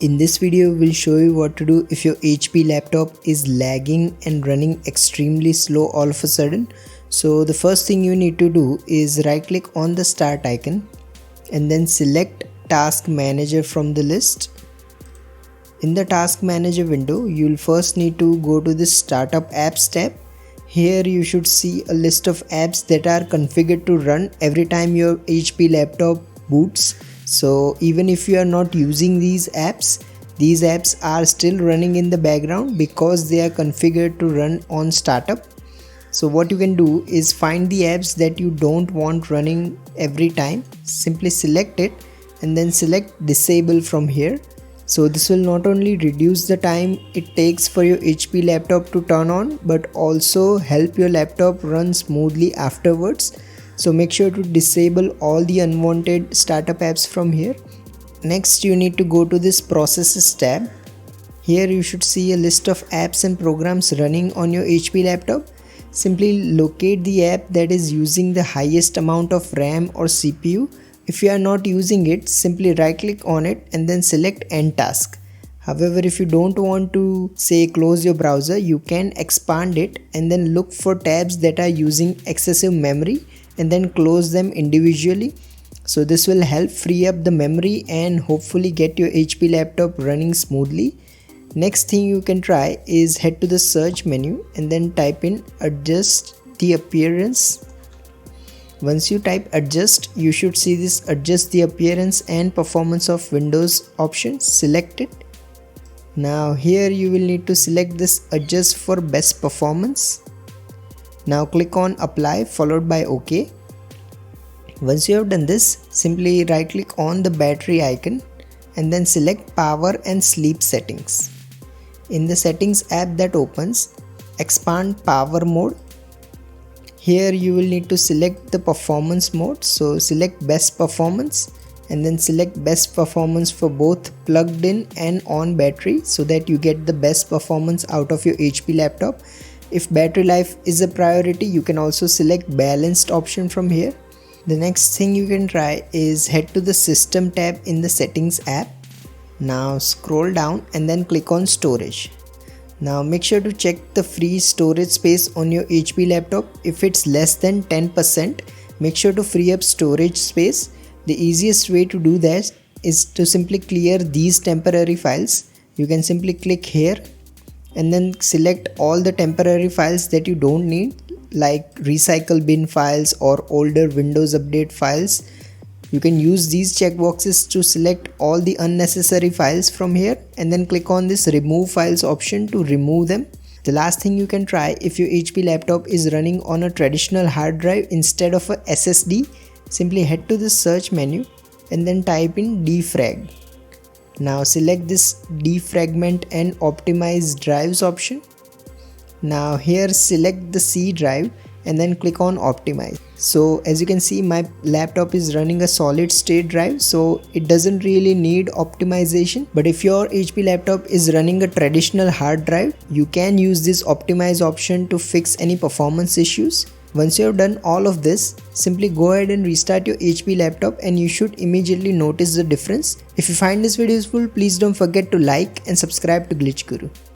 In this video, we'll show you what to do if your HP laptop is lagging and running extremely slow all of a sudden. So the first thing you need to do is right click on the start icon and then select Task Manager from the list. In the Task Manager window, you'll first need to go to the Startup Apps tab. Here you should see a list of apps that are configured to run every time your HP laptop boots. So even if you are not using these apps are still running in the background because they are configured to run on startup. So what you can do is find the apps that you don't want running every time. Simply select it and then select disable from here. So this will not only reduce the time it takes for your HP laptop to turn on, but also help your laptop run smoothly afterwards. So make sure to disable all the unwanted startup apps from here. Next, you need to go to this Processes tab. Here you should see a list of apps and programs running on your HP laptop. Simply locate the app that is using the highest amount of RAM or CPU. If you are not using it, simply right click on it and then select End Task. However, if you don't want to say close your browser, you can expand it and then look for tabs that are using excessive memory and then close them individually. So this will help free up the memory and hopefully get your HP laptop running smoothly. Next thing you can try is head to the search menu and then type in adjust the appearance. Once you type adjust, you should see this adjust the appearance and performance of Windows option. Select it. Now here you will need to select this adjust for best performance. Now click on apply followed by OK. Once you have done this, simply right click on the battery icon and then select power and sleep settings. In the settings app that opens, expand power mode. Here you will need to select the performance mode. So select best performance and then select best performance for both plugged in and on battery so that you get the best performance out of your HP laptop. If battery life is a priority, you can also select balanced option from here. The next thing you can try is head to the System tab in the Settings app. Now scroll down and then click on Storage. Now make sure to check the free storage space on your HP laptop. If it's less than 10%, make sure to free up storage space. The easiest way to do that is to simply clear these temporary files. You can simply click here and then select all the temporary files that you don't need, like recycle bin files or older Windows Update files. You can use these checkboxes to select all the unnecessary files from here and then click on this remove files option to remove them. The last thing you can try, if your HP laptop is running on a traditional hard drive instead of a SSD, simply head to the search menu and then type in defrag. Now select this defragment and optimize drives option. Now here select the C drive and then click on optimize. So as you can see, my laptop is running a solid state drive, so it doesn't really need optimization. But if your HP laptop is running a traditional hard drive, you can use this optimize option to fix any performance issues. Once you have done all of this, simply go ahead and restart your HP laptop and you should immediately notice the difference. If you find this video useful, please don't forget to like and subscribe to Glitch Guru.